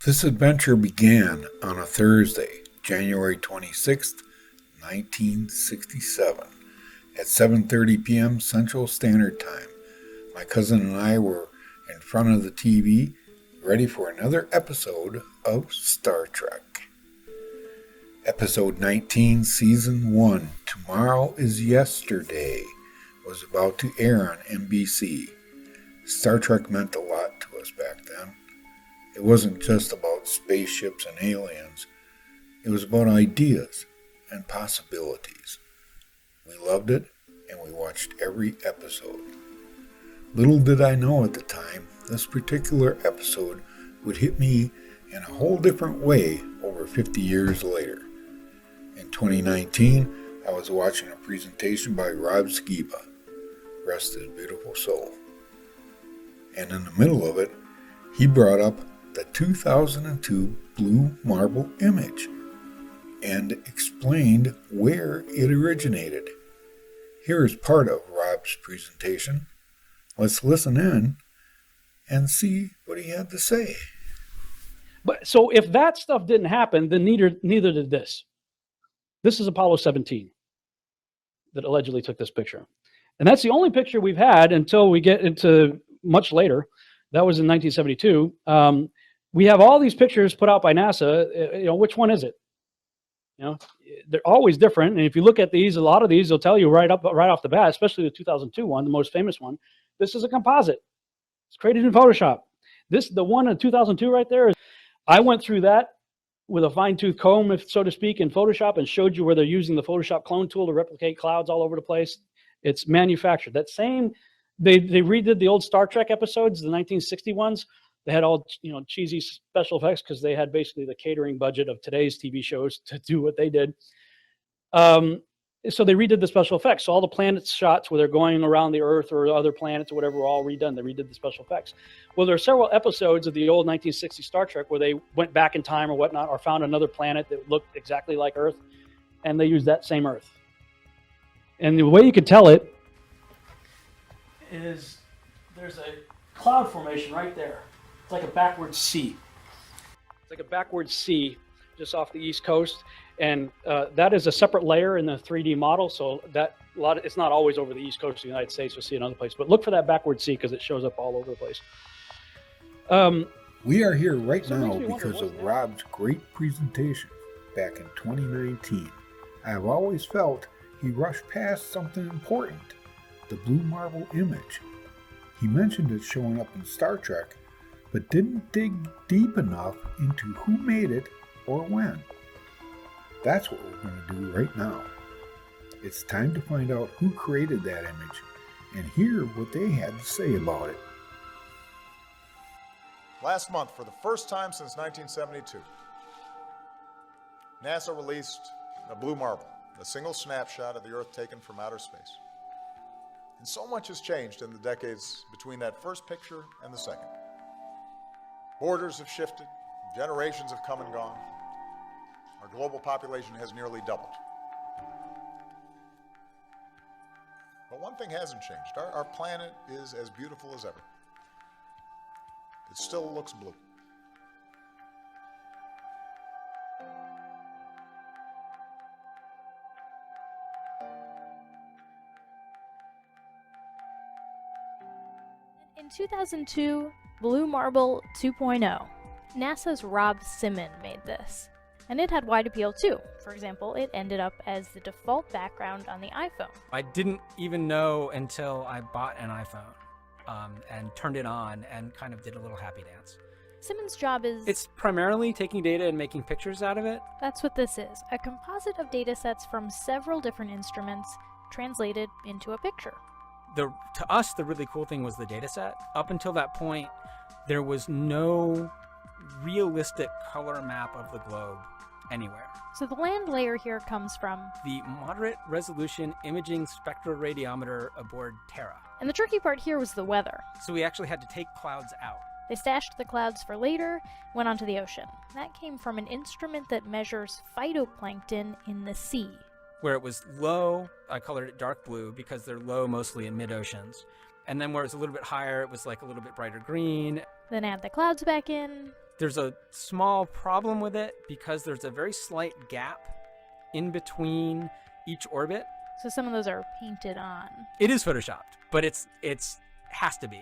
This adventure began on a Thursday, January 26th, 1967, at 7:30 p.m. Central Standard Time. My cousin and I were in front of the TV, ready for another episode of Star Trek. Episode 19, Season 1, Tomorrow is Yesterday, was about to air on NBC. Star Trek meant a lot to us back then. It wasn't just about spaceships and aliens. It was about ideas and possibilities. We loved it, and we watched every episode. Little did I know at the time, this particular episode would hit me in a whole different way over 50 years later. In 2019, I was watching a presentation by Rob Skiba, rest his beautiful soul. And in the middle of it, he brought up the 2002 blue marble image and explained where it originated. Here is part of Rob's presentation. Let's listen in and see what he had to say. But so if that stuff didn't happen, then neither did this. This is Apollo 17 that allegedly took this picture. And that's the only picture we've had until we get into much later. That was in 1972. We have all these pictures put out by NASA. Which one is it? They're always different. And if you look at these, a lot of these, they'll tell you right off the bat, especially the 2002 one, the most famous one. This is a composite. It's created in Photoshop. The one in 2002 right there, I went through that with a fine-tooth comb, if so to speak, in Photoshop and showed you where they're using the Photoshop clone tool to replicate clouds all over the place. It's manufactured. That same, they redid the old Star Trek episodes, the 1960 ones. They had all cheesy special effects because they had basically the catering budget of today's TV shows to do what they did. So they redid the special effects. So all the planets shots where they're going around the Earth or other planets or whatever were all redone. They redid the special effects. Well, there are several episodes of the old 1960 Star Trek where they went back in time or whatnot or found another planet that looked exactly like Earth, and they used that same Earth. And the way you could tell it is there's a cloud formation right there. It's like a backwards C. It's like a backwards C just off the East Coast. And that is a separate layer in the 3D model. So it's not always over the East Coast of the United States. You'll see another place. But look for that backward C because it shows up all over the place. We are here right now because of Rob's great presentation back in 2019. I have always felt he rushed past something important, the blue marble image. He mentioned it showing up in Star Trek, but didn't dig deep enough into who made it or when. That's what we're going to do right now. It's time to find out who created that image and hear what they had to say about it. Last month, for the first time since 1972, NASA released a blue marble, a single snapshot of the Earth taken from outer space. And so much has changed in the decades between that first picture and the second. Borders have shifted, generations have come and gone. Our global population has nearly doubled. But one thing hasn't changed. Our planet is as beautiful as ever. It still looks blue. In 2002, Blue Marble 2.0, NASA's Rob Simon made this. And it had wide appeal too. For example, it ended up as the default background on the iPhone. I didn't even know until I bought an iPhone and turned it on and kind of did a little happy dance. Simon's job is... It's primarily taking data and making pictures out of it. That's what this is, a composite of data sets from several different instruments translated into a picture. To us, the really cool thing was the data set. Up until that point, there was no realistic color map of the globe anywhere. So the land layer here comes from the Moderate Resolution Imaging Spectroradiometer aboard Terra. And the tricky part here was the weather. So we actually had to take clouds out. They stashed the clouds for later, went onto the ocean. That came from an instrument that measures phytoplankton in the sea. Where it was low, I colored it dark blue because they're low mostly in mid-oceans. And then where it's a little bit higher, it was like a little bit brighter green. Then add the clouds back in. There's a small problem with it because there's a very slight gap in between each orbit. So some of those are painted on. It is photoshopped, but it's has to be.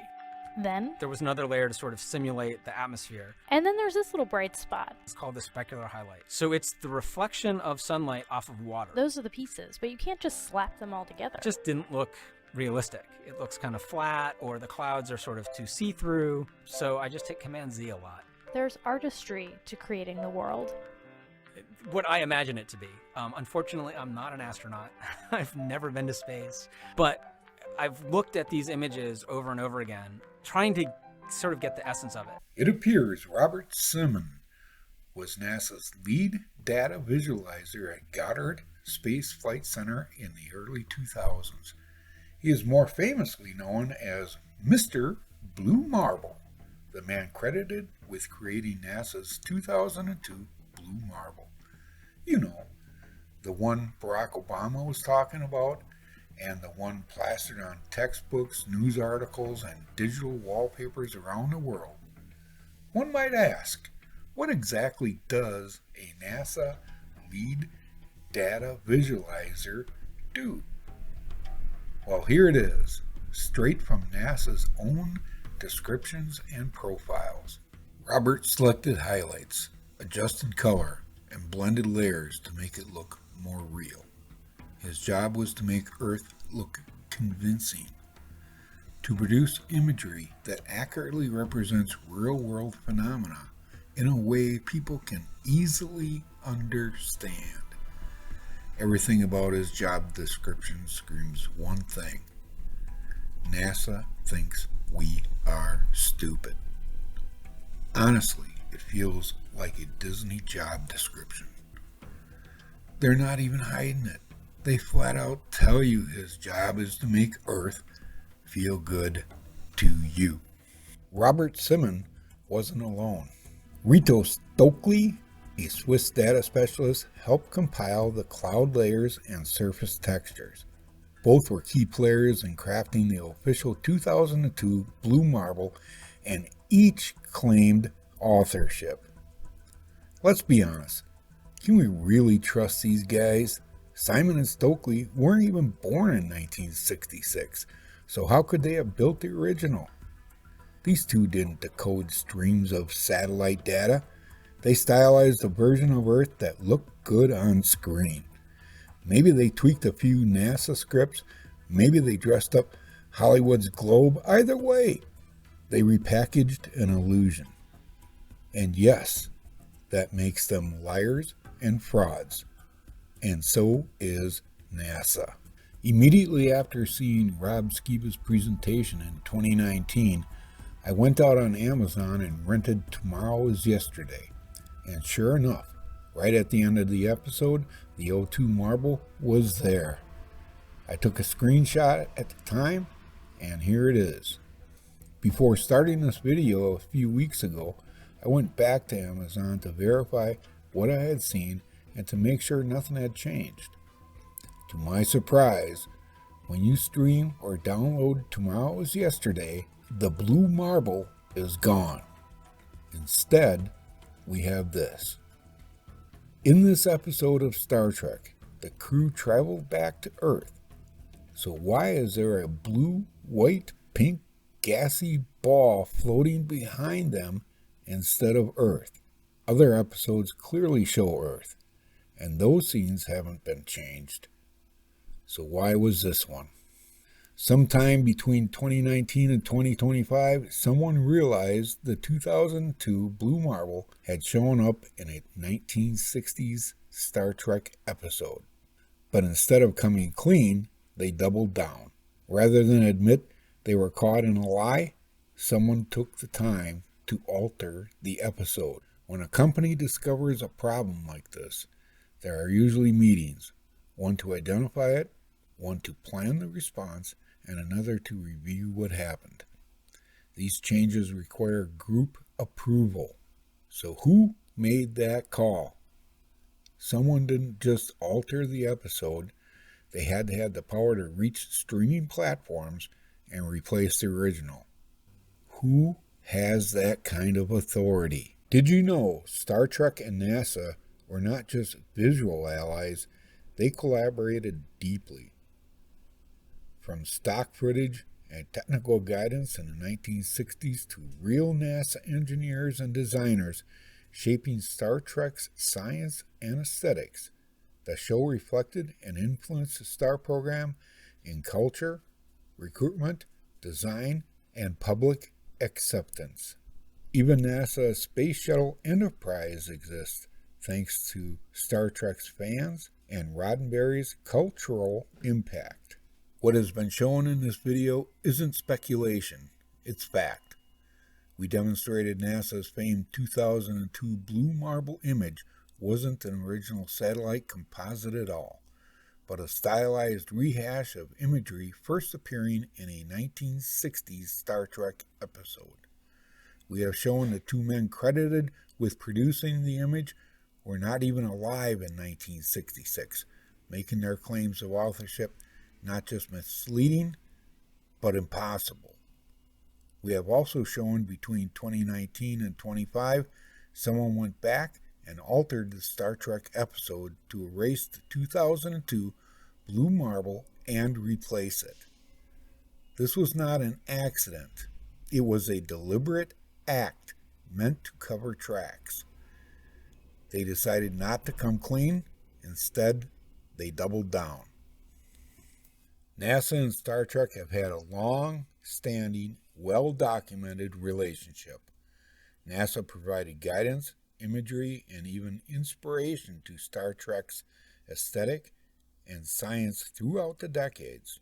Then, There was another layer to sort of simulate the atmosphere. and then there's this little bright spot. It's called the specular highlight. So it's the reflection of sunlight off of water. Those are the pieces, but you can't just slap them all together. It just didn't look realistic. It looks kind of flat, or the clouds are sort of too see-through. So I just hit Command Z a lot. There's artistry to creating the world. What I imagine it to be. Unfortunately, I'm not an astronaut. I've never been to space. But I've looked at these images over and over again, trying to sort of get the essence of it. It appears Robert Simon was NASA's lead data visualizer at Goddard Space Flight Center in the early 2000s. He is more famously known as Mr. Blue Marble, the man credited with creating NASA's 2002 Blue Marble. You know, the one Barack Obama was talking about, and the one plastered on textbooks, news articles, and digital wallpapers around the world. One might ask, what exactly does a NASA lead data visualizer do? Well, here it is, straight from NASA's own descriptions and profiles. Robert selected highlights, adjusted color, and blended layers to make it look more real. His job was to make Earth look convincing, to produce imagery that accurately represents real-world phenomena in a way people can easily understand. Everything about his job description screams one thing: NASA thinks we are stupid. Honestly, it feels like a Disney job description. They're not even hiding it. They flat out tell you his job is to make Earth feel good to you. Robert Simon wasn't alone. Rito Stokely, a Swiss data specialist, helped compile the cloud layers and surface textures. Both were key players in crafting the official 2002 Blue Marble, and each claimed authorship. Let's be honest, can we really trust these guys? Simon and Stokely weren't even born in 1966, so how could they have built the original? These two didn't decode streams of satellite data. They stylized a version of Earth that looked good on screen. Maybe they tweaked a few NASA scripts. Maybe they dressed up Hollywood's globe. Either way, they repackaged an illusion. And yes, that makes them liars and frauds. And so is NASA. Immediately after seeing Rob Skiba's presentation in 2019, I went out on Amazon and rented Tomorrow is Yesterday. And sure enough, right at the end of the episode, the O2 marble was there. I took a screenshot at the time, and here it is. Before starting this video a few weeks ago, I went back to Amazon to verify what I had seen and to make sure nothing had changed. To my surprise, when you stream or download Tomorrow is Yesterday, the blue marble is gone. Instead, we have this. In this episode of Star Trek, the crew traveled back to Earth. So why is there a blue, white, pink, gassy ball floating behind them instead of Earth? Other episodes clearly show Earth, and those scenes haven't been changed. So why was this one? Sometime between 2019 and 2025, someone realized the 2002 Blue Marble had shown up in a 1960s Star Trek episode. But instead of coming clean, they doubled down. Rather than admit they were caught in a lie, someone took the time to alter the episode. When a company discovers a problem like this, there are usually meetings, one to identify it, one to plan the response, and another to review what happened. These changes require group approval. So who made that call? Someone didn't just alter the episode. They had to have the power to reach streaming platforms and replace the original. Who has that kind of authority? Did you know Star Trek and NASA were not just visual allies, they collaborated deeply. From stock footage and technical guidance in the 1960s to real NASA engineers and designers shaping Star Trek's science and aesthetics, the show reflected and influenced the Star program in culture, recruitment, design, and public acceptance. Even NASA's Space Shuttle Enterprise exists thanks to Star Trek's fans and Roddenberry's cultural impact. What has been shown in this video isn't speculation, it's fact. We demonstrated NASA's famed 2002 blue marble image wasn't an original satellite composite at all, but a stylized rehash of imagery first appearing in a 1960s Star Trek episode. We have shown the two men credited with producing the image were not even alive in 1966, making their claims of authorship not just misleading, but impossible. We have also shown between 2019 and 25, someone went back and altered the Star Trek episode to erase the 2002 blue marble and replace it. This was not an accident. It was a deliberate act meant to cover tracks. They decided not to come clean. Instead, they doubled down. NASA and Star Trek have had a long-standing, well-documented relationship. NASA provided guidance, imagery, and even inspiration to Star Trek's aesthetic and science throughout the decades.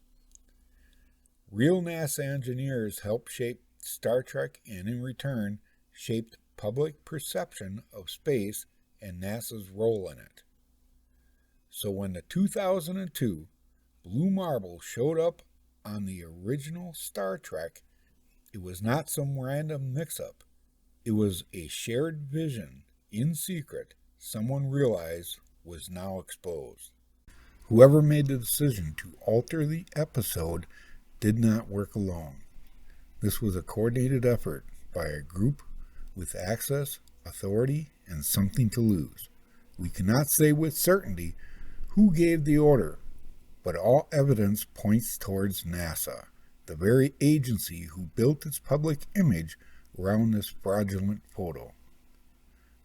Real NASA engineers helped shape Star Trek and in return shaped public perception of space and NASA's role in it. So when the 2002 blue marble showed up on the original Star Trek, it was not some random mix-up. It was a shared vision, in secret, someone realized was now exposed. Whoever made the decision to alter the episode did not work alone. This was a coordinated effort by a group with access, authority, and something to lose. We cannot say with certainty who gave the order, but all evidence points towards NASA, the very agency who built its public image around this fraudulent photo.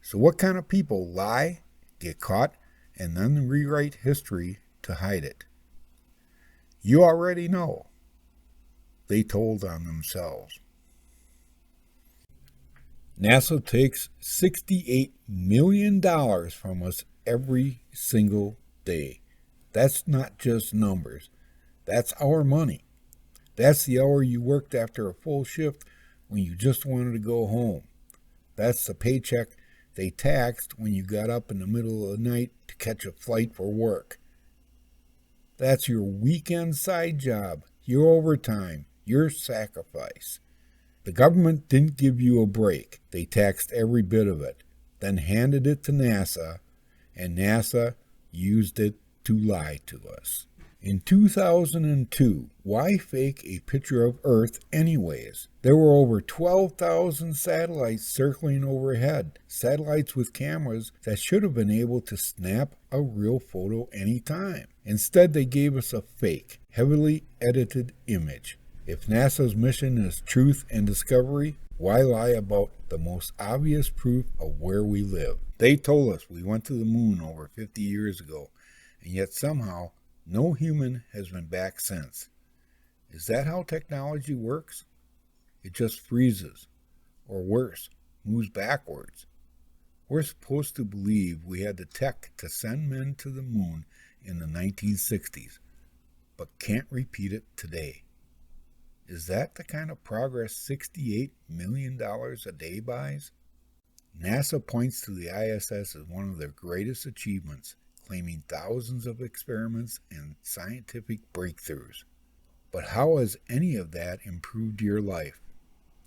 So what kind of people lie, get caught, and then rewrite history to hide it? You already know. They told on themselves. NASA takes $68 million from us every single day. That's not just numbers. That's our money. That's the hour you worked after a full shift when you just wanted to go home. That's the paycheck they taxed when you got up in the middle of the night to catch a flight for work. That's your weekend side job, your overtime, your sacrifice. The government didn't give you a break. They taxed every bit of it, then handed it to NASA, and NASA used it to lie to us. In 2002, why fake a picture of Earth anyways? There were over 12,000 satellites circling overhead, satellites with cameras that should have been able to snap a real photo anytime. Instead, they gave us a fake, heavily edited image. If NASA's mission is truth and discovery, why lie about the most obvious proof of where we live? They told us we went to the moon over 50 years ago, and yet somehow no human has been back since. Is that how technology works? It just freezes, or worse, moves backwards. We're supposed to believe we had the tech to send men to the moon in the 1960s, but can't repeat it today. Is that the kind of progress $68 million a day buys? NASA points to the ISS as one of their greatest achievements, claiming thousands of experiments and scientific breakthroughs. But how has any of that improved your life?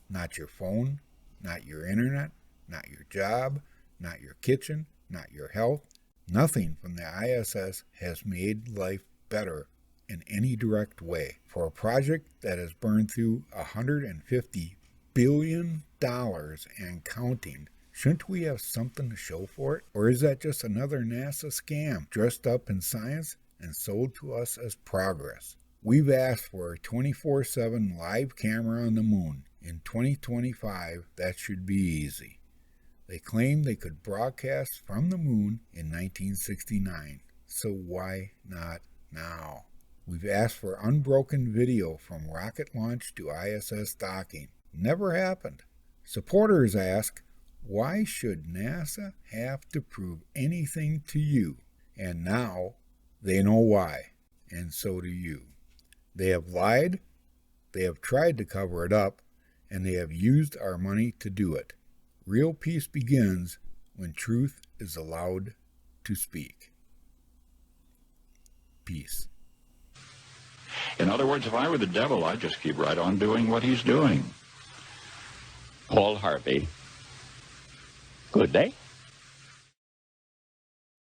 Not your phone, not your internet, not your job, not your kitchen, not your health. Nothing from the ISS has made life better in any direct way. For a project that has burned through $150 billion and counting, Shouldn't we have something to show for it? Or is that just another NASA scam dressed up in science and sold to us as progress? We've asked for a 24/7 live camera on the moon. In 2025, that should be easy. They claimed they could broadcast from the moon in 1969. So why not now? We've asked for unbroken video from rocket launch to ISS docking. Never happened. Supporters ask, why should NASA have to prove anything to you? And now they know why, and so do you. They have lied, they have tried to cover it up, and they have used our money to do it. Real peace begins when truth is allowed to speak. Peace. In other words, if I were the devil, I'd just keep right on doing what he's doing. Paul Harvey. Good day.